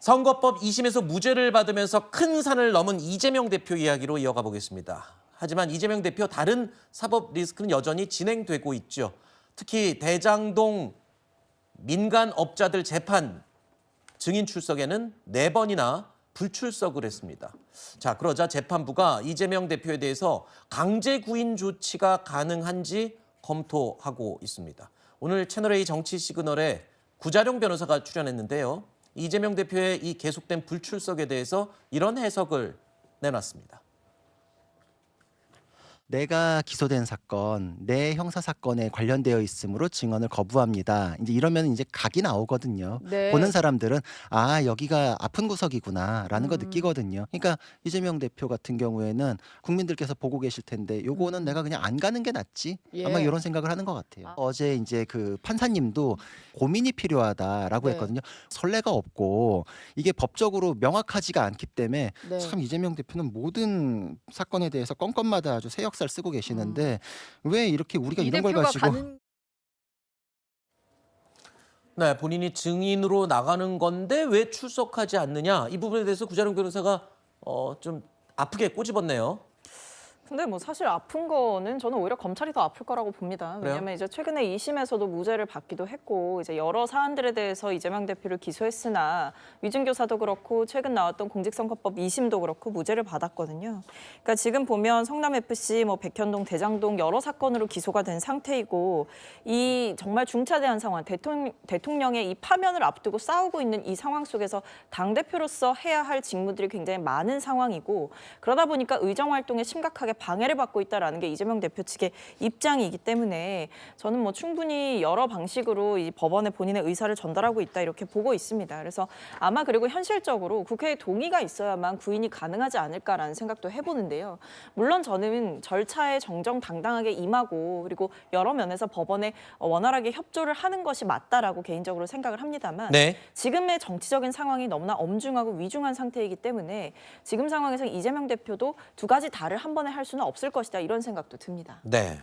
선거법 2심에서 무죄를 받으면서 큰 산을 넘은 이재명 대표 이야기로 이어가 보겠습니다. 하지만 이재명 대표 다른 사법 리스크는 여전히 진행되고 있죠. 특히 대장동 민간업자들 재판 증인 출석에는 4번이나 불출석을 했습니다. 자, 그러자 재판부가 이재명 대표에 대해서 강제 구인 조치가 가능한지 검토하고 있습니다. 오늘 채널A 정치 시그널에 구자룡 변호사가 출연했는데요. 이재명 대표의 이 계속된 불출석에 대해서 이런 해석을 내놨습니다. 내가 기소된 사건, 내 형사 사건에 관련되어 있으므로 증언을 거부합니다. 이제 이러면 이제 각이 나오거든요. 네. 보는 사람들은 아, 여기가 아픈 구석이구나라는 거 느끼거든요. 그러니까 이재명 대표 같은 경우에는 국민들께서 보고 계실 텐데 요거는 내가 그냥 안 가는 게 낫지. 예. 아마 이런 생각을 하는 것 같아요. 어제 이제 그 판사님도 고민이 필요하다라고 네. 했거든요. 선례가 없고 이게 법적으로 명확하지가 않기 때문에 네. 참 이재명 대표는 모든 사건에 대해서 건건마다 아주 새 역사를 쓰고 계시는데 왜 이렇게 우리가 이 이런 걸 대표가 가지고 가는 네, 본인이 증인으로 나가는 건데 왜 출석하지 않느냐, 이 부분에 대해서 구자룡 변호사가 좀 아프게 꼬집었네요. 근데 뭐 사실 아픈 거는 저는 오히려 검찰이 더 아플 거라고 봅니다. 그래요? 왜냐하면 이제 최근에 2심에서도 무죄를 받기도 했고 이제 여러 사안들에 대해서 이재명 대표를 기소했으나 위증교사도 그렇고 최근 나왔던 공직선거법 2심도 그렇고 무죄를 받았거든요. 그러니까 지금 보면 성남FC, 뭐 백현동, 대장동 여러 사건으로 기소가 된 상태이고 이 정말 중차대한 상황, 대통령의 이 파면을 앞두고 싸우고 있는 이 상황 속에서 당대표로서 해야 할 직무들이 굉장히 많은 상황이고 그러다 보니까 의정활동에 심각하게 방해를 받고 있다라는 게 이재명 대표 측의 입장이기 때문에 저는 뭐 충분히 여러 방식으로 이 법원에 본인의 의사를 전달하고 있다 이렇게 보고 있습니다. 그래서 아마 그리고 현실적으로 국회의 동의가 있어야만 구인이 가능하지 않을까라는 생각도 해보는데요. 물론 저는 절차에 정정당당하게 임하고 그리고 여러 면에서 법원에 원활하게 협조를 하는 것이 맞다라고 개인적으로 생각을 합니다만 네. 지금의 정치적인 상황이 너무나 엄중하고 위중한 상태이기 때문에 지금 상황에서 이재명 대표도 두 가지 다를 한 번에 할 수는 없을 것이다 이런 생각도 듭니다. 네.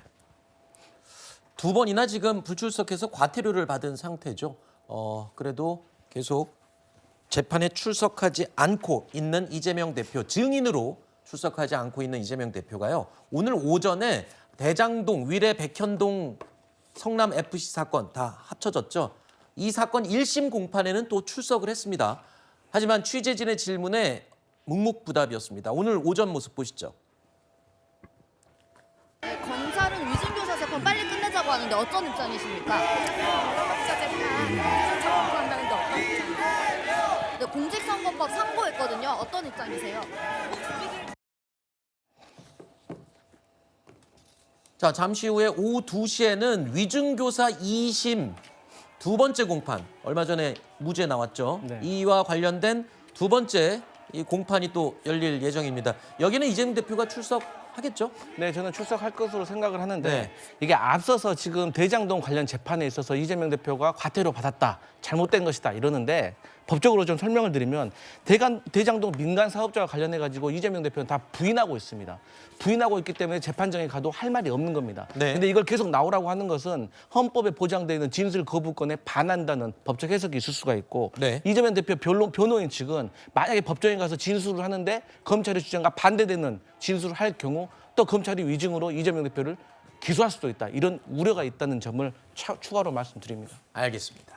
2번이나 지금 불출석해서 과태료를 받은 상태죠. 그래도 계속 재판에 출석하지 않고 있는 이재명 대표, 증인으로 출석하지 않고 있는 이재명 대표가요. 오늘 오전에 대장동, 위례 백현동 성남 FC 사건 다 합쳐졌죠. 이 사건 1심 공판에는 또 출석을 했습니다. 하지만 취재진의 질문에 묵묵부답이었습니다. 오늘 오전 모습 보시죠. 검찰은 위증교사 사건 빨리 끝내자고 하는데 어떤 입장이십니까? 사법자 재판 청구한다는데 어떤 입장이세요? 근데 공직선거법 상고했거든요. 어떤 입장이세요? 자, 잠시 후에 오후 2시에는 위증교사 2심 두 번째 공판, 얼마 전에 무죄 나왔죠. 네. 이와 관련된 두 번째 이 공판이 또 열릴 예정입니다. 여기는 이재명 대표가 출석하겠죠? 네, 저는 출석할 것으로 생각을 하는데 네. 이게 앞서서 지금 대장동 관련 재판에 있어서 이재명 대표가 과태료 받았다, 잘못된 것이다 이러는데 법적으로 좀 설명을 드리면 대장동 민간 사업자와 관련해 가지고 이재명 대표는 다 부인하고 있습니다. 부인하고 있기 때문에 재판정에 가도 할 말이 없는 겁니다. 네. 근데 이걸 계속 나오라고 하는 것은 헌법에 보장되어 있는 진술 거부권에 반한다는 법적 해석이 있을 수가 있고 네. 이재명 대표 변호인 측은 만약에 법정에 가서 진술을 하는데 검찰의 주장과 반대되는 진술을 할 경우 또 검찰이 위증으로 이재명 대표를 기소할 수도 있다. 이런 우려가 있다는 점을 추가로 말씀드립니다. 알겠습니다.